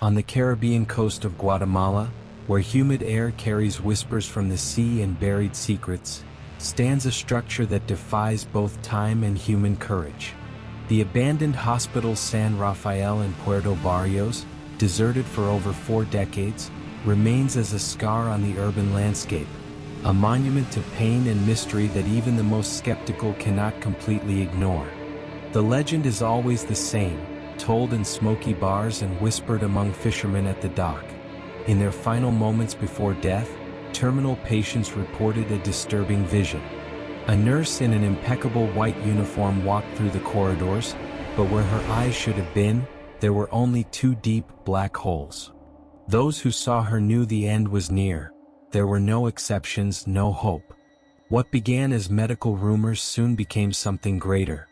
On the Caribbean coast of Guatemala, where humid air carries whispers from the sea and buried secrets, stands a structure that defies both time and human courage. The abandoned Hospital San Rafael in Puerto Barrios, deserted for over 4 decades, remains as a scar on the urban landscape, a monument to pain and mystery that even the most skeptical cannot completely ignore. The legend is always the same, told in smoky bars and whispered among fishermen at the dock. In their final moments before death, terminal patients reported a disturbing vision. A nurse in an impeccable white uniform walked through the corridors, but where her eyes should have been, there were only 2 deep, black holes. Those who saw her knew the end was near. There were no exceptions, no hope. What began as medical rumors soon became something greater.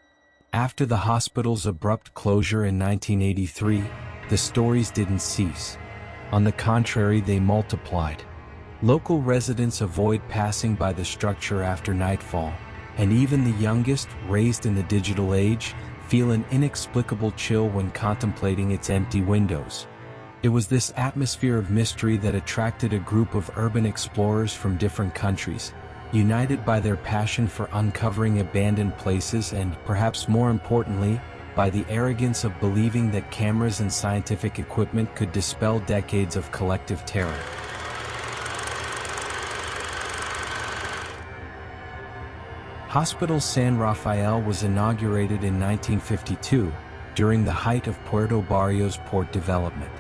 After the hospital's abrupt closure in 1983, the stories didn't cease. On the contrary, they multiplied. Local residents avoid passing by the structure after nightfall, and even the youngest, raised in the digital age, feel an inexplicable chill when contemplating its empty windows. It was this atmosphere of mystery that attracted a group of urban explorers from different countries, united by their passion for uncovering abandoned places and, perhaps more importantly, by the arrogance of believing that cameras and scientific equipment could dispel decades of collective terror. Hospital San Rafael was inaugurated in 1952, during the height of Puerto Barrios port development.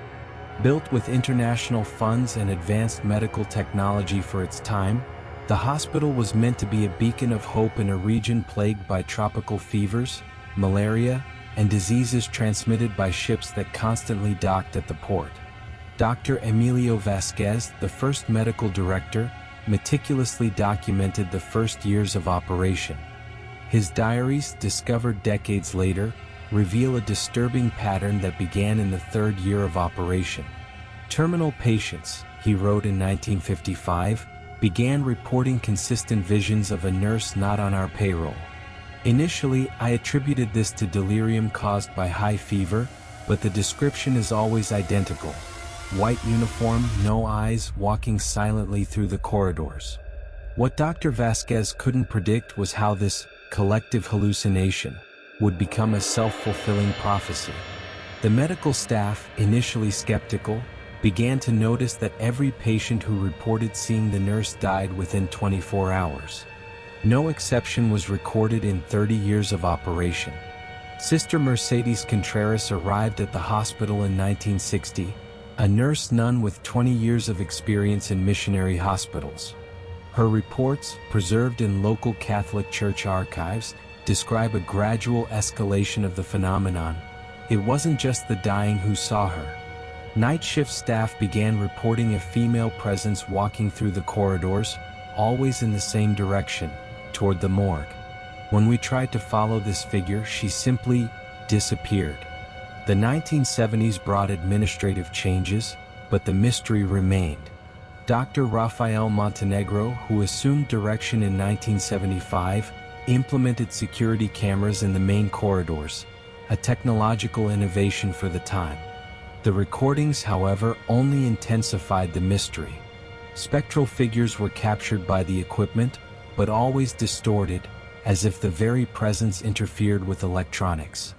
Built with international funds and advanced medical technology for its time, the hospital was meant to be a beacon of hope in a region plagued by tropical fevers, malaria, and diseases transmitted by ships that constantly docked at the port. Dr. Emilio Vasquez, the first medical director, meticulously documented the first years of operation. His diaries, discovered decades later, reveal a disturbing pattern that began in the 3rd year of operation. Terminal patients, he wrote in 1955, began reporting consistent visions of a nurse not on our payroll. Initially, I attributed this to delirium caused by high fever, but the description is always identical. White uniform, no eyes, walking silently through the corridors. What Dr. Vasquez couldn't predict was how this collective hallucination would become a self-fulfilling prophecy. The medical staff, initially skeptical, began to notice that every patient who reported seeing the nurse died within 24 hours. No exception was recorded in 30 years of operation. Sister Mercedes Contreras arrived at the hospital in 1960, a nurse nun with 20 years of experience in missionary hospitals. Her reports, preserved in local Catholic Church archives, describe a gradual escalation of the phenomenon. It wasn't just the dying who saw her. Night shift staff began reporting a female presence walking through the corridors, always in the same direction, toward the morgue. When we tried to follow this figure, she simply disappeared. The 1970s brought administrative changes, but the mystery remained. Dr. Rafael Montenegro, who assumed direction in 1975, implemented security cameras in the main corridors, a technological innovation for the time. The recordings, however, only intensified the mystery. Spectral figures were captured by the equipment, but always distorted, as if the very presence interfered with electronics.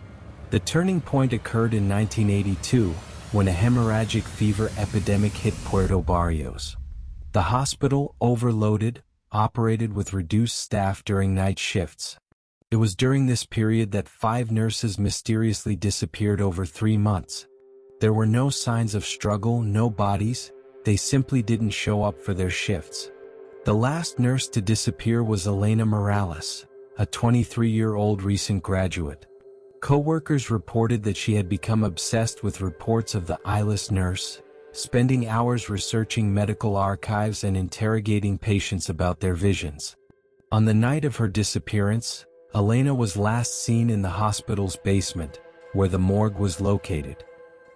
The turning point occurred in 1982, when a hemorrhagic fever epidemic hit Puerto Barrios. The hospital, overloaded, operated with reduced staff during night shifts. It was during this period that 5 nurses mysteriously disappeared over 3 months. There were no signs of struggle, no bodies, they simply didn't show up for their shifts. The last nurse to disappear was Elena Morales, a 23-year-old recent graduate. Co-workers reported that she had become obsessed with reports of the Eyeless nurse, spending hours researching medical archives and interrogating patients about their visions. On the night of her disappearance, Elena was last seen in the hospital's basement, where the morgue was located.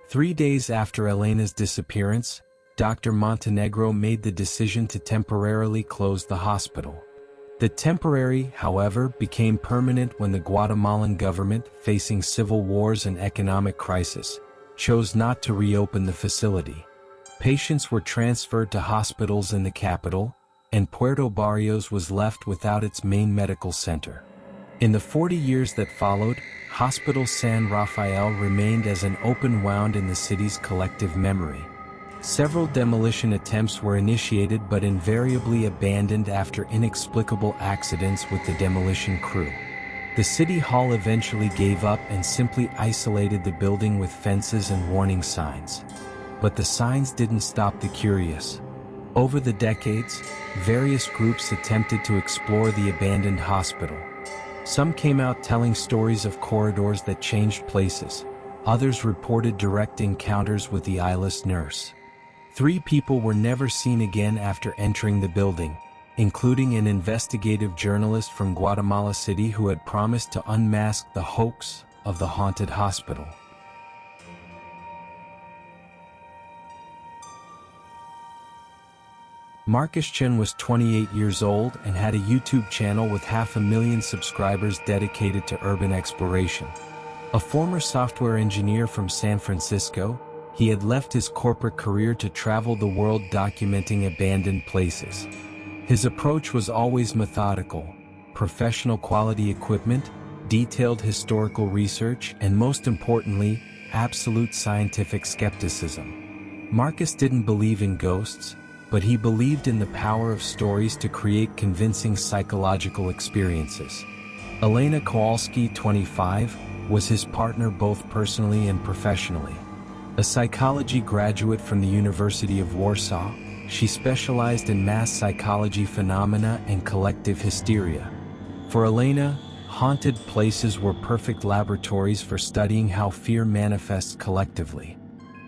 3 days after Elena's disappearance, Dr. Montenegro made the decision to temporarily close the hospital. The temporary, however, became permanent when the Guatemalan government, facing civil wars and economic crisis, chose not to reopen the facility. Patients were transferred to hospitals in the capital, and Puerto Barrios was left without its main medical center. In the 40 years that followed, Hospital San Rafael remained as an open wound in the city's collective memory. Several demolition attempts were initiated but invariably abandoned after inexplicable accidents with the demolition crew. The city hall eventually gave up and simply isolated the building with fences and warning signs. But the signs didn't stop the curious. Over the decades, various groups attempted to explore the abandoned hospital. Some came out telling stories of corridors that changed places. Others reported direct encounters with the eyeless nurse. 3 people were never seen again after entering the building, including an investigative journalist from Guatemala City who had promised to unmask the hoax of the haunted hospital. Marcus Chen was 28 years old and had a YouTube channel with 500,000 subscribers dedicated to urban exploration. A former software engineer from San Francisco, he had left his corporate career to travel the world documenting abandoned places. His approach was always methodical: professional quality equipment, detailed historical research, and most importantly, absolute scientific skepticism. Marcus didn't believe in ghosts, but he believed in the power of stories to create convincing psychological experiences. Elena Kowalski, 25, was his partner both personally and professionally. A psychology graduate from the University of Warsaw, she specialized in mass psychology phenomena and collective hysteria. For Elena, haunted places were perfect laboratories for studying how fear manifests collectively.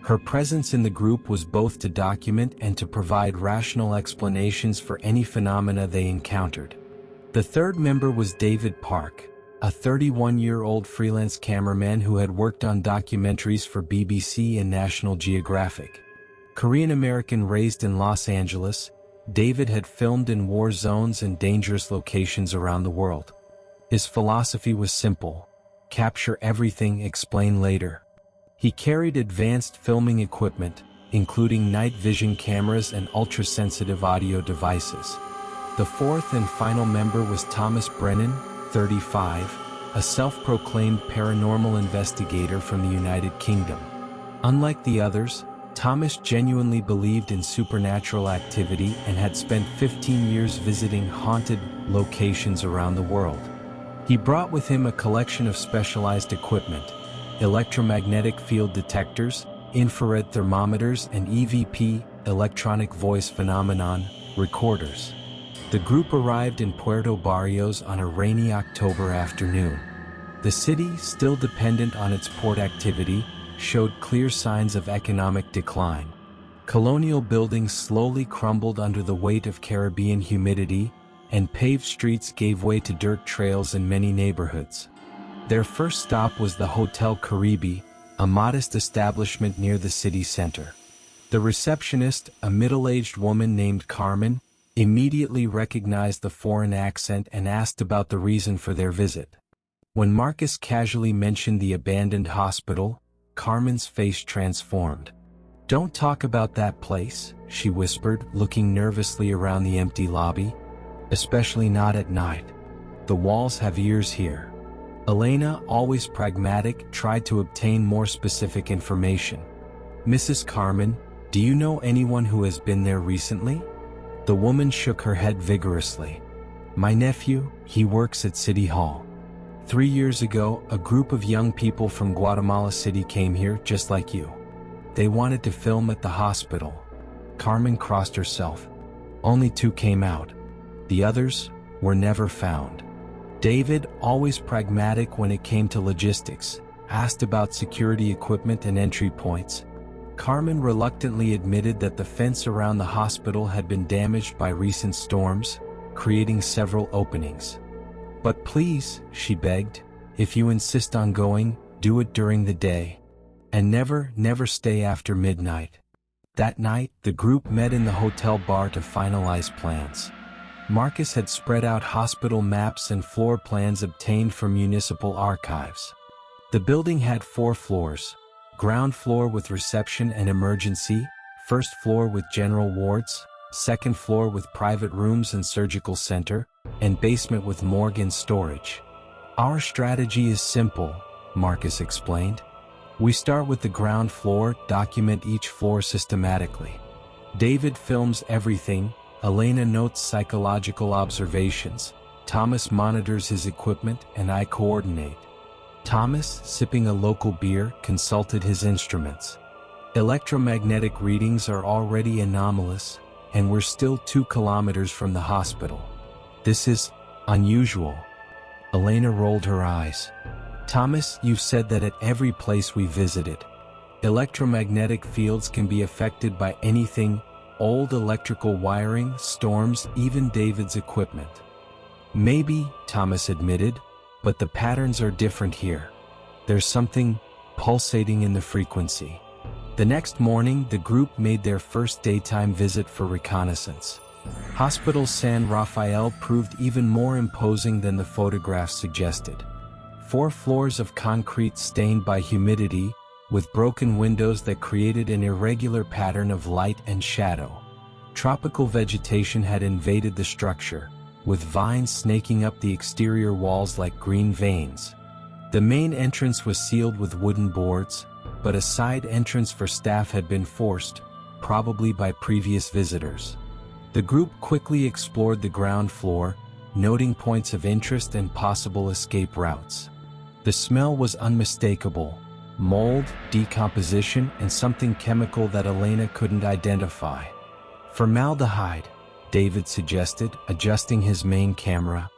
Her presence in the group was both to document and to provide rational explanations for any phenomena they encountered. The third member was David Park, a 31-year-old freelance cameraman who had worked on documentaries for BBC and National Geographic. Korean-American raised in Los Angeles, David had filmed in war zones and dangerous locations around the world. His philosophy was simple: capture everything, explain later. He carried advanced filming equipment, including night vision cameras and ultra-sensitive audio devices. The fourth and final member was Thomas Brennan, 35, a self-proclaimed paranormal investigator from the United Kingdom. Unlike the others, Thomas genuinely believed in supernatural activity and had spent 15 years visiting haunted locations around the world. He brought with him a collection of specialized equipment: electromagnetic field detectors, infrared thermometers, and EVP, electronic voice phenomenon, recorders. The group arrived in Puerto Barrios on a rainy October afternoon. The city, still dependent on its port activity, showed clear signs of economic decline. Colonial buildings slowly crumbled under the weight of Caribbean humidity, and paved streets gave way to dirt trails in many neighborhoods. Their first stop was the Hotel Caribe, a modest establishment near the city center. The receptionist, a middle-aged woman named Carmen, immediately recognized the foreign accent and asked about the reason for their visit. When Marcus casually mentioned the abandoned hospital, Carmen's face transformed. "Don't talk about that place," she whispered, looking nervously around the empty lobby. "Especially not at night. The walls have ears here." Elena, always pragmatic, tried to obtain more specific information. "Mrs. Carmen, do you know anyone who has been there recently?" The woman shook her head vigorously. "My nephew, he works at City Hall. 3 years ago, a group of young people from Guatemala City came here just like you. They wanted to film at the hospital." Carmen crossed herself. "Only 2 came out. The others were never found." David, always pragmatic when it came to logistics, asked about security equipment and entry points. Carmen reluctantly admitted that the fence around the hospital had been damaged by recent storms, creating several openings. "But please," she begged, "if you insist on going, do it during the day. And never stay after midnight." That night, the group met in the hotel bar to finalize plans. Marcus had spread out hospital maps and floor plans obtained from municipal archives. The building had 4 floors. Ground floor with reception and emergency, first floor with general wards, second floor with private rooms and surgical center, and basement with morgue and storage. Our strategy is simple, Marcus explained. We start with the ground floor, document each floor systematically. David films everything, Elena notes psychological observations, Thomas monitors his equipment, and I coordinate. Thomas, sipping a local beer, consulted his instruments. Electromagnetic readings are already anomalous, and we're still 2 kilometers from the hospital. This is unusual. Elena rolled her eyes. Thomas, you've said that at every place we visited, electromagnetic fields can be affected by anything, old electrical wiring, storms, even David's equipment. Maybe, Thomas admitted, but the patterns are different here. There's something pulsating in the frequency. The next morning, the group made their first daytime visit for reconnaissance. Hospital San Rafael proved even more imposing than the photographs suggested. 4 floors of concrete stained by humidity, with broken windows that created an irregular pattern of light and shadow. Tropical vegetation had invaded the structure, with vines snaking up the exterior walls like green veins. The main entrance was sealed with wooden boards, but a side entrance for staff had been forced, probably by previous visitors. The group quickly explored the ground floor, noting points of interest and possible escape routes. The smell was unmistakable: mold, decomposition, and something chemical that Elena couldn't identify. Formaldehyde, David suggested, adjusting his main camera.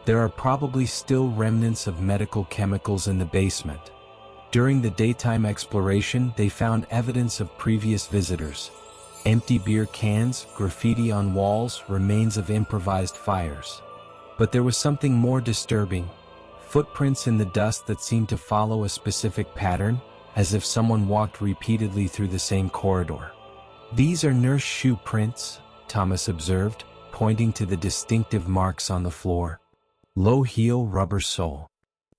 There are probably still remnants of medical chemicals in the basement. During the daytime exploration, they found evidence of previous visitors. Empty beer cans, graffiti on walls, remains of improvised fires. But there was something more disturbing. Footprints in the dust that seemed to follow a specific pattern, as if someone walked repeatedly through the same corridor. These are nurse shoe prints, Thomas observed, pointing to the distinctive marks on the floor. Low heel, rubber sole.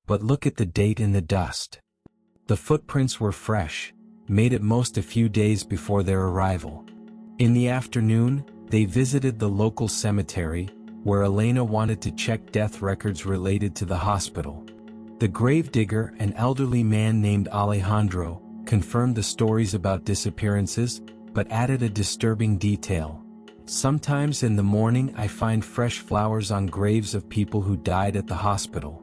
But look at the date in the dust. The footprints were fresh, made at most a few days before their arrival. In the afternoon, they visited the local cemetery, where Elena wanted to check death records related to the hospital. The gravedigger, an elderly man named Alejandro, confirmed the stories about disappearances, but added a disturbing detail. Sometimes in the morning I find fresh flowers on graves of people who died at the hospital.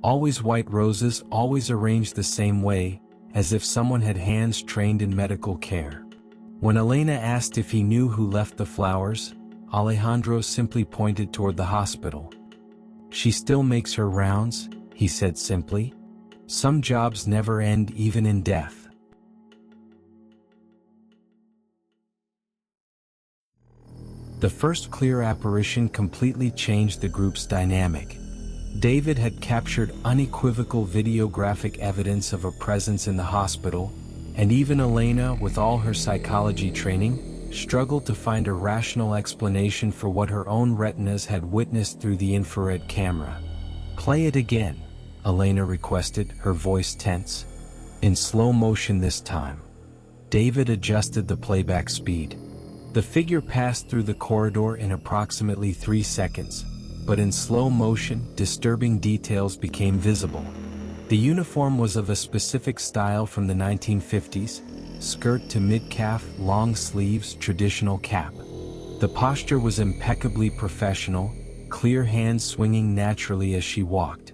Always white roses, always arranged the same way, as if someone had hands trained in medical care. When Elena asked if he knew who left the flowers, Alejandro simply pointed toward the hospital. She still makes her rounds, he said simply. Some jobs never end even in death. The first clear apparition completely changed the group's dynamic. David had captured unequivocal videographic evidence of a presence in the hospital, and even Elena, with all her psychology training, struggled to find a rational explanation for what her own retinas had witnessed through the infrared camera. "Play it again," Elena requested, her voice tense. "In slow motion this time." David adjusted the playback speed. The figure passed through the corridor in approximately 3 seconds, but in slow motion, disturbing details became visible. The uniform was of a specific style from the 1950s, skirt to mid-calf, long sleeves, traditional cap. The posture was impeccably professional, clear hands swinging naturally as she walked.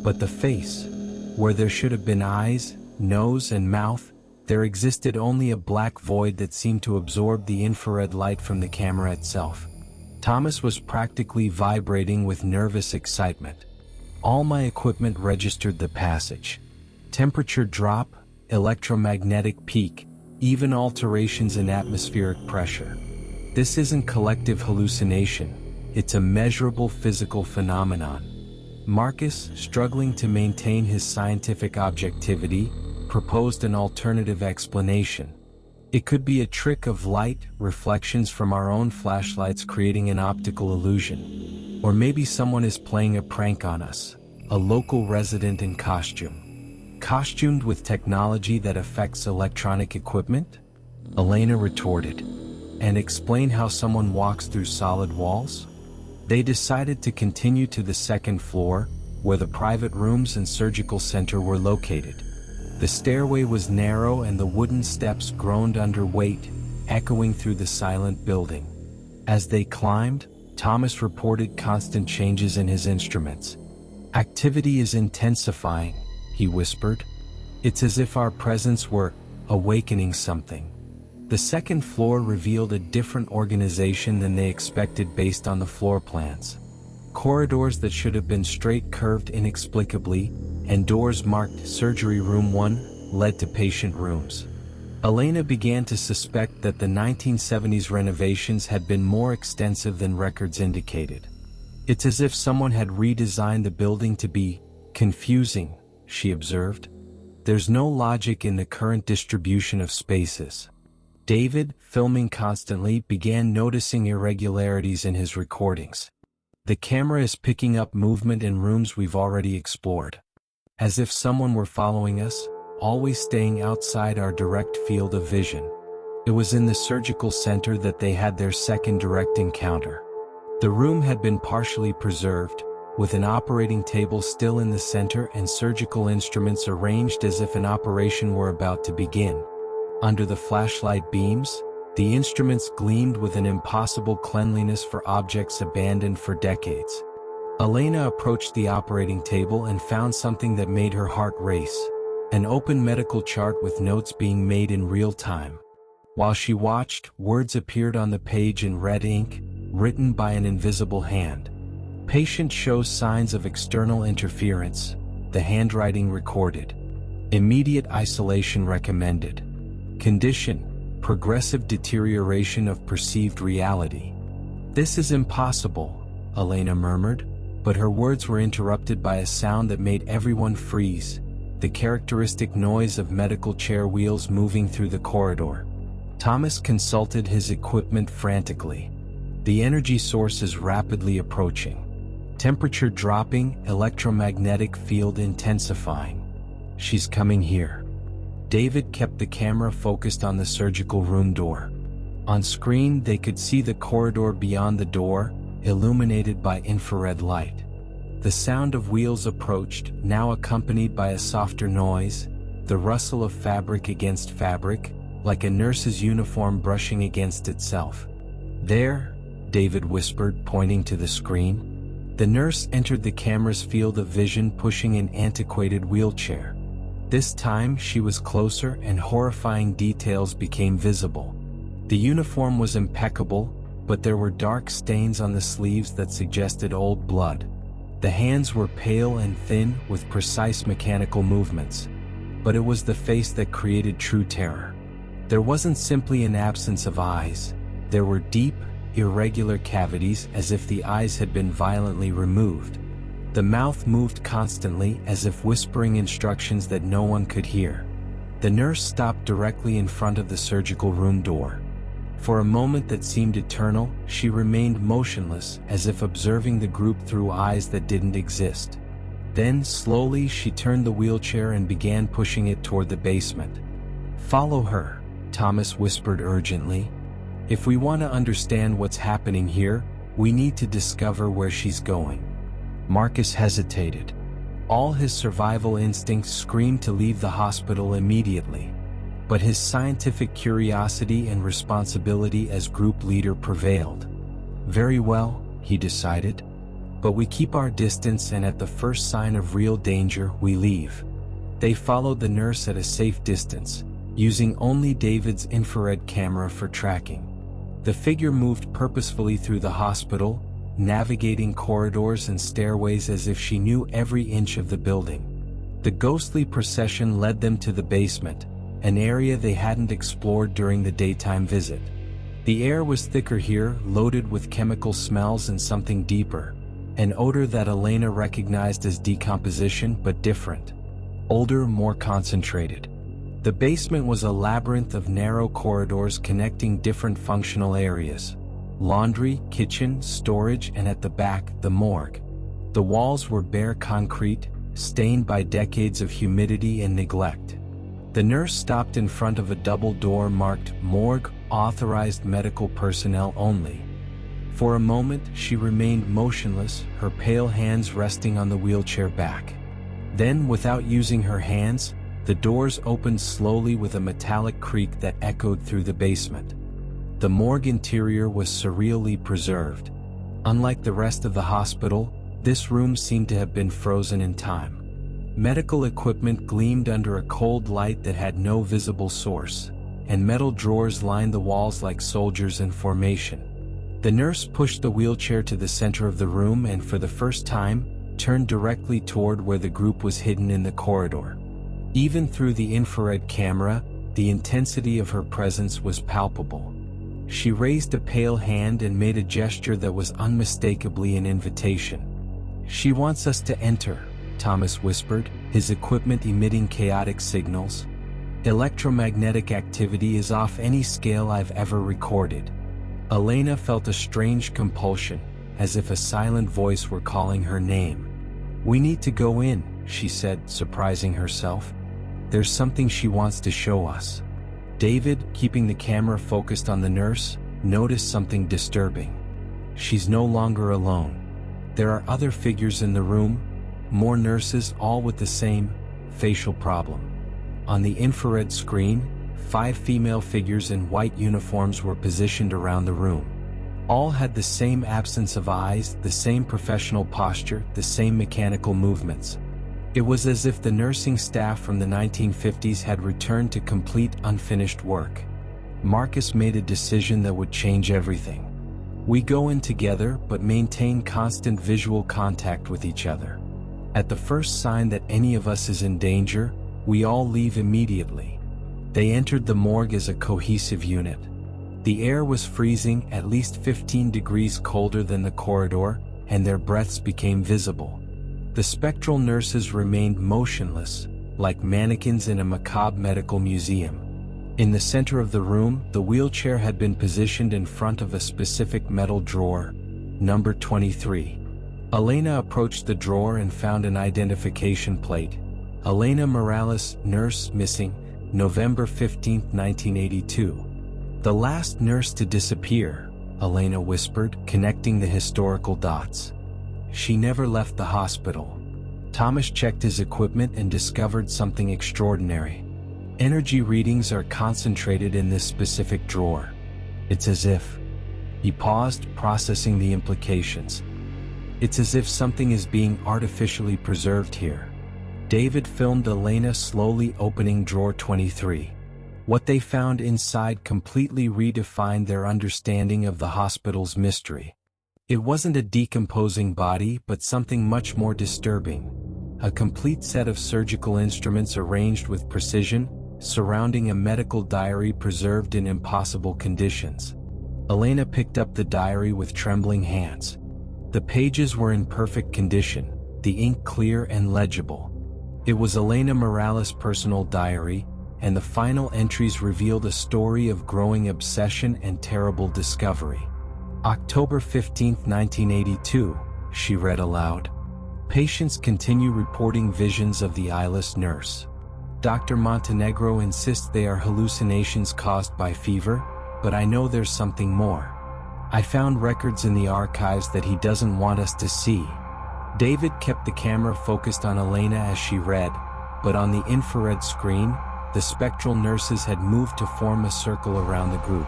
But the face, where there should have been eyes, nose, and mouth, there existed only a black void that seemed to absorb the infrared light from the camera itself. Thomas was practically vibrating with nervous excitement. All my equipment registered the passage. Temperature drop, electromagnetic peak, even alterations in atmospheric pressure. This isn't collective hallucination, it's a measurable physical phenomenon. Marcus, struggling to maintain his scientific objectivity, proposed an alternative explanation. It could be a trick of light, reflections from our own flashlights creating an optical illusion. Or maybe someone is playing a prank on us, a local resident in costume. Costumed with technology that affects electronic equipment? Elena retorted. And explain how someone walks through solid walls? They decided to continue to the second floor, where the private rooms and surgical center were located. The stairway was narrow and the wooden steps groaned under weight, echoing through the silent building. As they climbed, Thomas reported constant changes in his instruments. "Activity is intensifying," he whispered. "It's as if our presence were awakening something." The second floor revealed a different organization than they expected based on the floor plans. Corridors that should have been straight curved inexplicably, and doors marked Surgery Room 1 led to patient rooms. Elena began to suspect that the 1970s renovations had been more extensive than records indicated. "It's as if someone had redesigned the building to be confusing," she observed. "There's no logic in the current distribution of spaces." David, filming constantly, began noticing irregularities in his recordings. "The camera is picking up movement in rooms we've already explored. As if someone were following us, always staying outside our direct field of vision." It was in the surgical center that they had their second direct encounter. The room had been partially preserved, with an operating table still in the center and surgical instruments arranged as if an operation were about to begin. Under the flashlight beams, the instruments gleamed with an impossible cleanliness for objects abandoned for decades. Elena approached the operating table and found something that made her heart race: an open medical chart with notes being made in real time. While she watched, words appeared on the page in red ink, written by an invisible hand. "Patient shows signs of external interference," the handwriting recorded. "Immediate isolation recommended. Condition: progressive deterioration of perceived reality." "This is impossible," Elena murmured, but her words were interrupted by a sound that made everyone freeze: the characteristic noise of medical chair wheels moving through the corridor. Thomas consulted his equipment frantically. The energy source is rapidly approaching. Temperature dropping, electromagnetic field intensifying. "She's coming here." David kept the camera focused on the surgical room door. On screen, they could see the corridor beyond the door, illuminated by infrared light. The sound of wheels approached, now accompanied by a softer noise, the rustle of fabric against fabric, like a nurse's uniform brushing against itself. "There," David whispered, pointing to the screen. The nurse entered the camera's field of vision, pushing an antiquated wheelchair. This time she was closer and horrifying details became visible. The uniform was impeccable, but there were dark stains on the sleeves that suggested old blood. The hands were pale and thin, with precise mechanical movements. But it was the face that created true terror. There wasn't simply an absence of eyes. There were deep, irregular cavities, as if the eyes had been violently removed. The mouth moved constantly, as if whispering instructions that no one could hear. The nurse stopped directly in front of the surgical room door. For a moment that seemed eternal, she remained motionless, as if observing the group through eyes that didn't exist. Then, slowly, she turned the wheelchair and began pushing it toward the basement. "Follow her," Thomas whispered urgently. "If we want to understand what's happening here, we need to discover where she's going." Marcus hesitated. All his survival instincts screamed to leave the hospital immediately. But his scientific curiosity and responsibility as group leader prevailed. "Very well," he decided. "But we keep our distance, and at the first sign of real danger, we leave." They followed the nurse at a safe distance, using only David's infrared camera for tracking. The figure moved purposefully through the hospital, navigating corridors and stairways as if she knew every inch of the building. The ghostly procession led them to the basement, an area they hadn't explored during the daytime visit. The air was thicker here, loaded with chemical smells and something deeper, an odor that Elena recognized as decomposition, but different. Older, more concentrated. The basement was a labyrinth of narrow corridors connecting different functional areas: laundry, kitchen, storage, and at the back, the morgue. The walls were bare concrete, stained by decades of humidity and neglect. The nurse stopped in front of a double door marked "Morgue, Authorized Medical Personnel Only." For a moment, she remained motionless, her pale hands resting on the wheelchair back. Then, without using her hands, the doors opened slowly with a metallic creak that echoed through the basement. The morgue interior was surreally preserved. Unlike the rest of the hospital, this room seemed to have been frozen in time. Medical equipment gleamed under a cold light that had no visible source, and metal drawers lined the walls like soldiers in formation. The nurse pushed the wheelchair to the center of the room and, for the first time, turned directly toward where the group was hidden in the corridor. Even through the infrared camera, the intensity of her presence was palpable. She raised a pale hand and made a gesture that was unmistakably an invitation. "She wants us to enter," Thomas whispered, his equipment emitting chaotic signals. "Electromagnetic activity is off any scale I've ever recorded." Elena felt a strange compulsion, as if a silent voice were calling her name. "We need to go in," she said, surprising herself. "There's something she wants to show us." David, keeping the camera focused on the nurse, noticed something disturbing. She's no longer alone. There are other figures in the room, more nurses, all with the same facial problem. On the infrared screen, 5 female figures in white uniforms were positioned around the room. All had the same absence of eyes, the same professional posture, the same mechanical movements. It was as if the nursing staff from the 1950s had returned to complete unfinished work. Marcus made a decision that would change everything. "We go in together but maintain constant visual contact with each other. At the first sign that any of us is in danger, we all leave immediately." They entered the morgue as a cohesive unit. The air was freezing, at least 15 degrees colder than the corridor, and their breaths became visible. The spectral nurses remained motionless, like mannequins in a macabre medical museum. In the center of the room, the wheelchair had been positioned in front of a specific metal drawer, number 23. Elena approached the drawer and found an identification plate. "Elena Morales, nurse, missing, November 15, 1982. "The last nurse to disappear," Elena whispered, connecting the historical dots. "She never left the hospital." Thomas checked his equipment and discovered something extraordinary. Energy readings are concentrated in this specific drawer. It's as if... He paused, processing the implications. "It's as if something is being artificially preserved here." David filmed Elena slowly opening drawer 23. What they found inside completely redefined their understanding of the hospital's mystery. It wasn't a decomposing body, but something much more disturbing. A complete set of surgical instruments arranged with precision, surrounding a medical diary preserved in impossible conditions. Elena picked up the diary with trembling hands. The pages were in perfect condition, the ink clear and legible. It was Elena Morales' personal diary, and the final entries revealed a story of growing obsession and terrible discovery. "October 15, 1982, she read aloud. "Patients continue reporting visions of the eyeless nurse. Dr. Montenegro insists they are hallucinations caused by fever, but I know there's something more. I found records in the archives that he doesn't want us to see." David kept the camera focused on Elena as she read, but on the infrared screen, the spectral nurses had moved to form a circle around the group.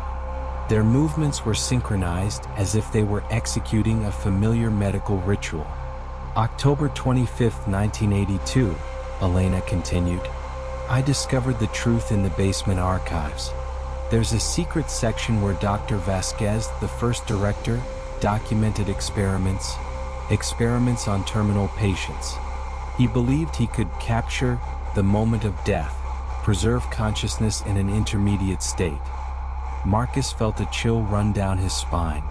Their movements were synchronized, as if they were executing a familiar medical ritual. "October 25, 1982, Elena continued. "I discovered the truth in the basement archives. There's a secret section where Dr. Vasquez, the first director, documented experiments on terminal patients. He believed he could capture the moment of death, preserve consciousness in an intermediate state." Marcus felt a chill run down his spine.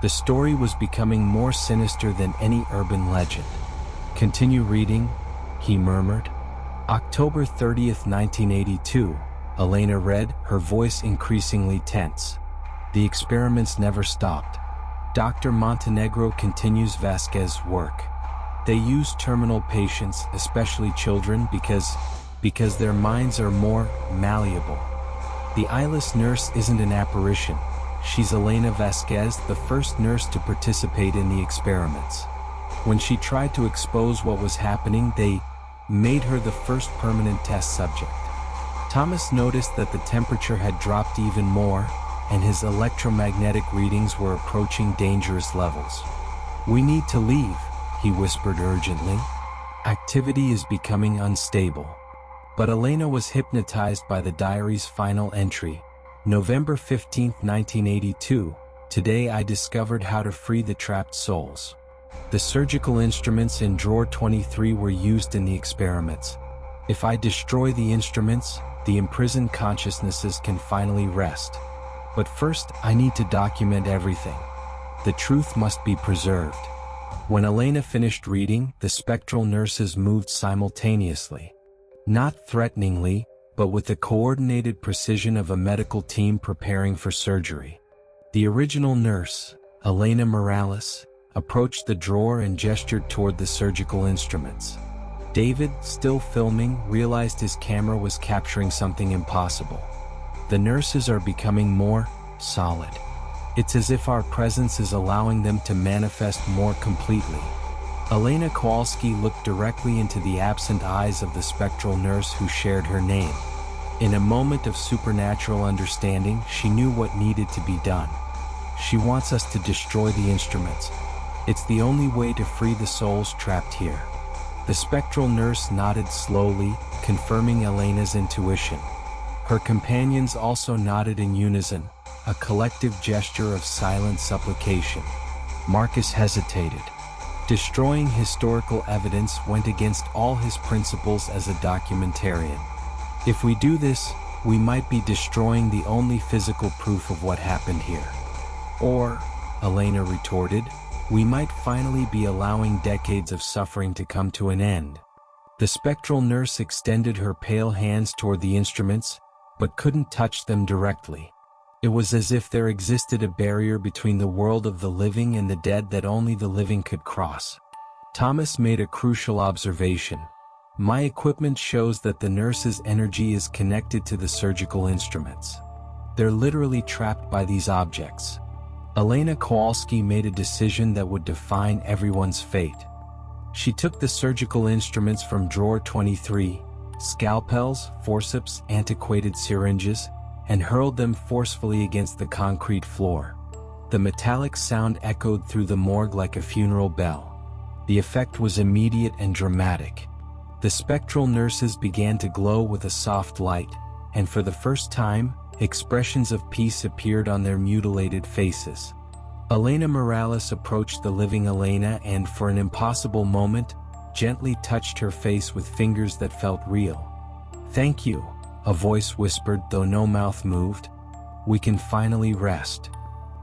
The story was becoming more sinister than any urban legend. "Continue reading," he murmured. "October 30th, 1982, Elena read, her voice increasingly tense. "The experiments never stopped. Dr. Montenegro continues Vasquez's work. They use terminal patients, especially children, because their minds are more malleable. The eyeless nurse isn't an apparition. She's Elena Vasquez, the first nurse to participate in the experiments. When she tried to expose what was happening, they made her the first permanent test subject. Thomas noticed that the temperature had dropped even more, and his electromagnetic readings were approaching dangerous levels. "We need to leave," he whispered urgently. "Activity is becoming unstable." But Elena was hypnotized by the diary's final entry. November 15, 1982, "Today I discovered how to free the trapped souls." The surgical instruments in drawer 23 were used in the experiments. "If I destroy the instruments, the imprisoned consciousnesses can finally rest. But first, I need to document everything. The truth must be preserved." When Elena finished reading, the spectral nurses moved simultaneously. Not threateningly, but with the coordinated precision of a medical team preparing for surgery. The original nurse, Elena Morales, approached the drawer and gestured toward the surgical instruments. David, still filming, realized his camera was capturing something impossible. The nurses are becoming more solid. It's as if our presence is allowing them to manifest more completely. Elena Kowalski looked directly into the absent eyes of the spectral nurse who shared her name. In a moment of supernatural understanding, she knew what needed to be done. "She wants us to destroy the instruments. It's the only way to free the souls trapped here." The spectral nurse nodded slowly, confirming Elena's intuition. Her companions also nodded in unison, a collective gesture of silent supplication. Marcus hesitated. Destroying historical evidence went against all his principles as a documentarian. "If we do this, we might be destroying the only physical proof of what happened here." "Or," Elena retorted, "we might finally be allowing decades of suffering to come to an end." The spectral nurse extended her pale hands toward the instruments, but couldn't touch them directly. It was as if there existed a barrier between the world of the living and the dead that only the living could cross. Thomas made a crucial observation. "My equipment shows that the nurse's energy is connected to the surgical instruments. They're literally trapped by these objects." Elena Kowalski made a decision that would define everyone's fate. She took the surgical instruments from drawer 23, scalpels, forceps, antiquated syringes, and hurled them forcefully against the concrete floor. The metallic sound echoed through the morgue like a funeral bell. The effect was immediate and dramatic. The spectral nurses began to glow with a soft light, and for the first time, expressions of peace appeared on their mutilated faces. Elena Morales approached the living Elena and, for an impossible moment, gently touched her face with fingers that felt real. "Thank you," a voice whispered, though no mouth moved. "We can finally rest."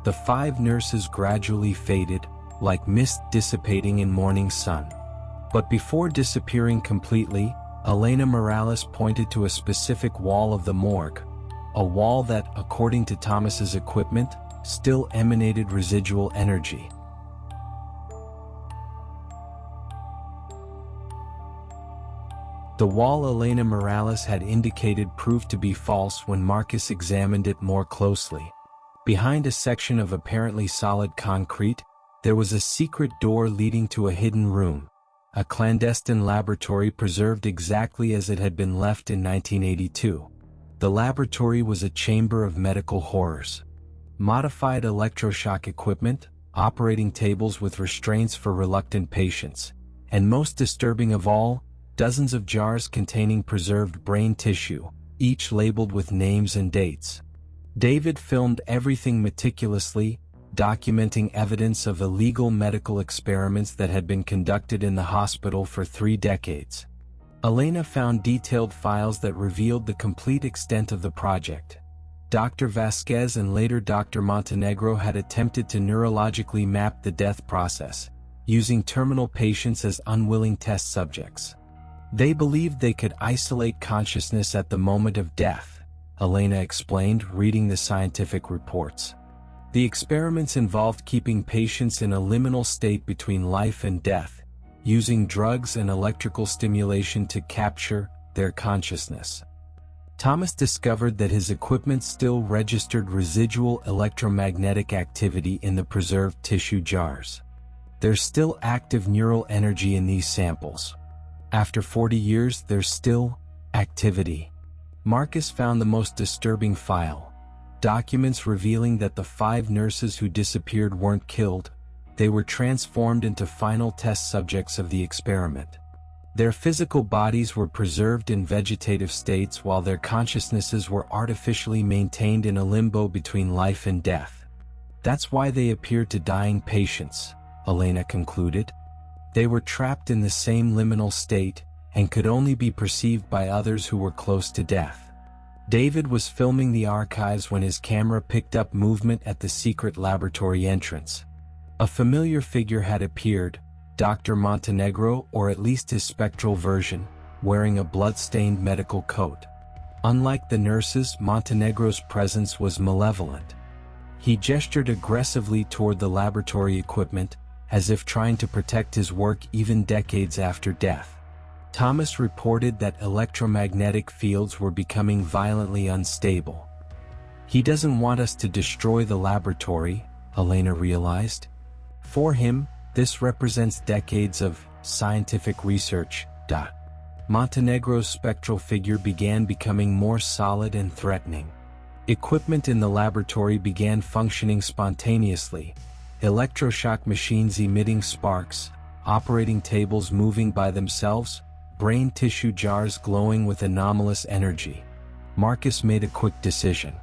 The 5 nurses gradually faded, like mist dissipating in morning sun. But before disappearing completely, Elena Morales pointed to a specific wall of the morgue, a wall that, according to Thomas's equipment, still emanated residual energy. The wall Elena Morales had indicated proved to be false when Marcus examined it more closely. Behind a section of apparently solid concrete, there was a secret door leading to a hidden room, a clandestine laboratory preserved exactly as it had been left in 1982. The laboratory was a chamber of medical horrors. Modified electroshock equipment, operating tables with restraints for reluctant patients, and most disturbing of all, dozens of jars containing preserved brain tissue, each labeled with names and dates. David filmed everything meticulously, documenting evidence of illegal medical experiments that had been conducted in the hospital for 3 decades. Elena found detailed files that revealed the complete extent of the project. Dr. Vasquez and later Dr. Montenegro had attempted to neurologically map the death process, using terminal patients as unwilling test subjects. They believed they could isolate consciousness at the moment of death, Elena explained, reading the scientific reports. The experiments involved keeping patients in a liminal state between life and death, using drugs and electrical stimulation to capture their consciousness. Thomas discovered that his equipment still registered residual electromagnetic activity in the preserved tissue jars. There's still active neural energy in these samples. After 40 years, there's still activity. Marcus found the most disturbing file. Documents revealing that the 5 nurses who disappeared weren't killed. They were transformed into final test subjects of the experiment. Their physical bodies were preserved in vegetative states while their consciousnesses were artificially maintained in a limbo between life and death. That's why they appeared to dying patients, Elena concluded. They were trapped in the same liminal state and could only be perceived by others who were close to death. David was filming the archives when his camera picked up movement at the secret laboratory entrance. A familiar figure had appeared, Dr. Montenegro, or at least his spectral version, wearing a blood-stained medical coat. Unlike the nurses, Montenegro's presence was malevolent. He gestured aggressively toward the laboratory equipment, as if trying to protect his work even decades after death. Thomas reported that electromagnetic fields were becoming violently unstable. He doesn't want us to destroy the laboratory, Elena realized. For him, this represents decades of scientific research. Montenegro's spectral figure began becoming more solid and threatening. Equipment in the laboratory began functioning spontaneously, electroshock machines emitting sparks, operating tables moving by themselves, brain tissue jars glowing with anomalous energy. Marcus made a quick decision.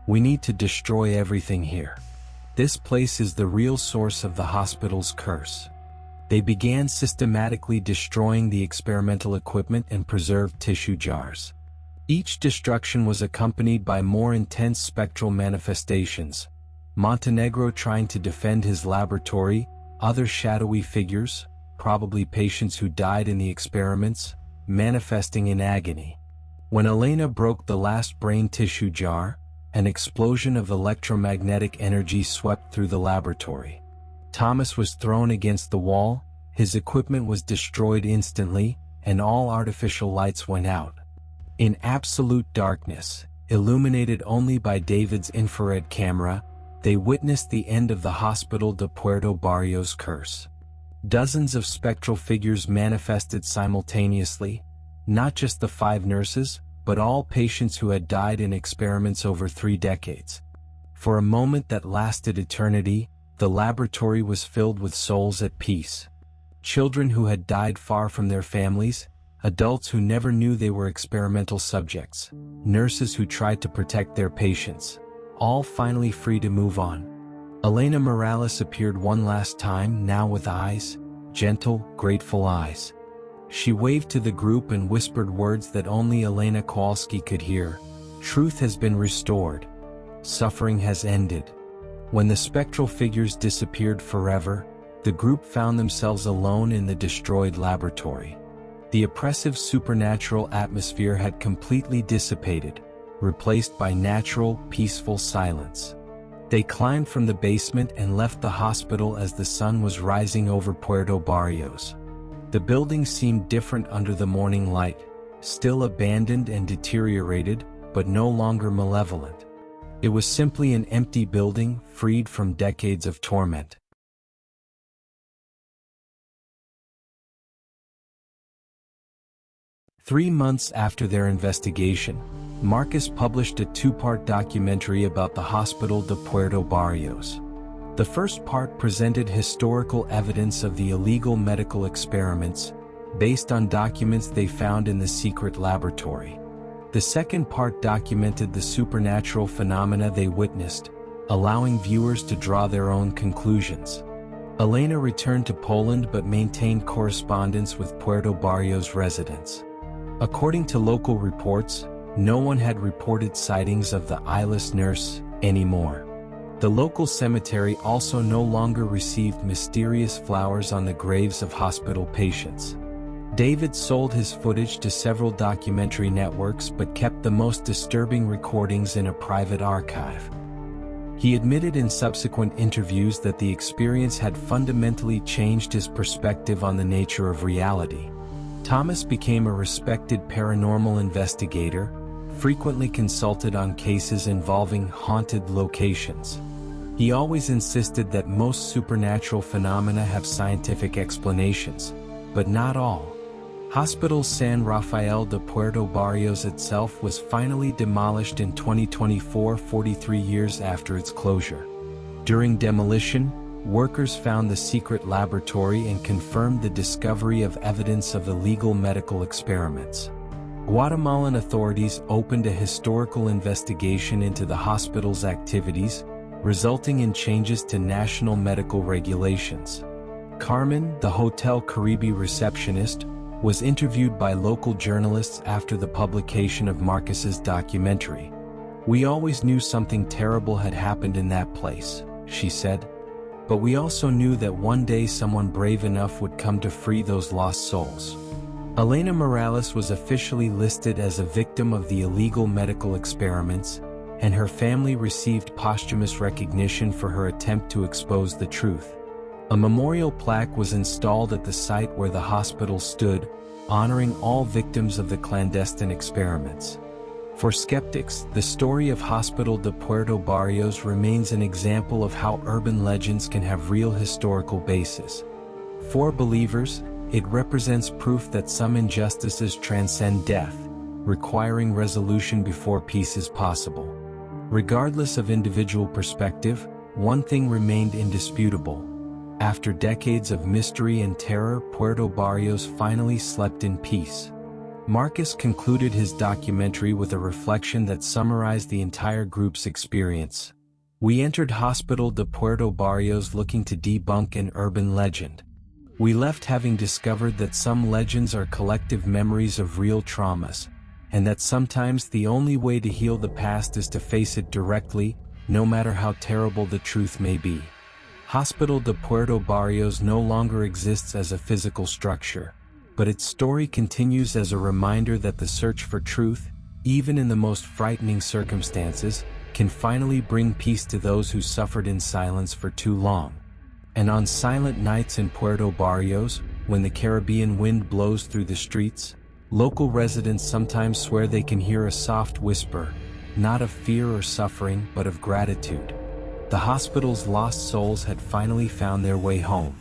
We need to destroy everything here. This place is the real source of the hospital's curse. They began systematically destroying the experimental equipment and preserved tissue jars. Each destruction was accompanied by more intense spectral manifestations. Montenegro trying to defend his laboratory, other shadowy figures, probably patients who died in the experiments, manifesting in agony. When Elena broke the last brain tissue jar, an explosion of electromagnetic energy swept through the laboratory. Thomas was thrown against the wall, his equipment was destroyed instantly, and all artificial lights went out. In absolute darkness, illuminated only by David's infrared camera, they witnessed the end of the Hospital de Puerto Barrios curse. Dozens of spectral figures manifested simultaneously, not just the 5 nurses, but all patients who had died in experiments over 3 decades. For a moment that lasted eternity, the laboratory was filled with souls at peace. Children who had died far from their families, adults who never knew they were experimental subjects, nurses who tried to protect their patients, all finally free to move on. Elena Morales appeared one last time, now with eyes, gentle, grateful eyes. She waved to the group and whispered words that only Elena Kowalski could hear. Truth has been restored. Suffering has ended. When the spectral figures disappeared forever, the group found themselves alone in the destroyed laboratory. The oppressive supernatural atmosphere had completely dissipated, replaced by natural, peaceful silence. They climbed from the basement and left the hospital as the sun was rising over Puerto Barrios. The building seemed different under the morning light, still abandoned and deteriorated, but no longer malevolent. It was simply an empty building, freed from decades of torment. Three months after their investigation, Marcus published a 2-part documentary about the Hospital de Puerto Barrios. The first part presented historical evidence of the illegal medical experiments, based on documents they found in the secret laboratory. The second part documented the supernatural phenomena they witnessed, allowing viewers to draw their own conclusions. Elena returned to Poland but maintained correspondence with Puerto Barrios residents. According to local reports, no one had reported sightings of the eyeless nurse anymore. The local cemetery also no longer received mysterious flowers on the graves of hospital patients. David sold his footage to several documentary networks but kept the most disturbing recordings in a private archive. He admitted in subsequent interviews that the experience had fundamentally changed his perspective on the nature of reality. Thomas became a respected paranormal investigator, frequently consulted on cases involving haunted locations. He always insisted that most supernatural phenomena have scientific explanations, but not all. Hospital San Rafael de Puerto Barrios itself was finally demolished in 2024, 43 years after its closure. During demolition, workers found the secret laboratory and confirmed the discovery of evidence of illegal medical experiments. Guatemalan authorities opened a historical investigation into the hospital's activities, resulting in changes to national medical regulations. Carmen, the Hotel Caribe receptionist, was interviewed by local journalists after the publication of Marcus's documentary. "We always knew something terrible had happened in that place," she said. "But we also knew that one day someone brave enough would come to free those lost souls." Elena Morales was officially listed as a victim of the illegal medical experiments, and her family received posthumous recognition for her attempt to expose the truth. A memorial plaque was installed at the site where the hospital stood, honoring all victims of the clandestine experiments. For skeptics, the story of Hospital de Puerto Barrios remains an example of how urban legends can have real historical basis. For believers, it represents proof that some injustices transcend death, requiring resolution before peace is possible. Regardless of individual perspective, one thing remained indisputable. After decades of mystery and terror, Puerto Barrios finally slept in peace. Marcus concluded his documentary with a reflection that summarized the entire group's experience. "We entered Hospital de Puerto Barrios looking to debunk an urban legend. We left having discovered that some legends are collective memories of real traumas, and that sometimes the only way to heal the past is to face it directly, no matter how terrible the truth may be." Hospital de Puerto Barrios no longer exists as a physical structure, but its story continues as a reminder that the search for truth, even in the most frightening circumstances, can finally bring peace to those who suffered in silence for too long. And on silent nights in Puerto Barrios, when the Caribbean wind blows through the streets, local residents sometimes swear they can hear a soft whisper, not of fear or suffering but of gratitude. The hospital's lost souls had finally found their way home.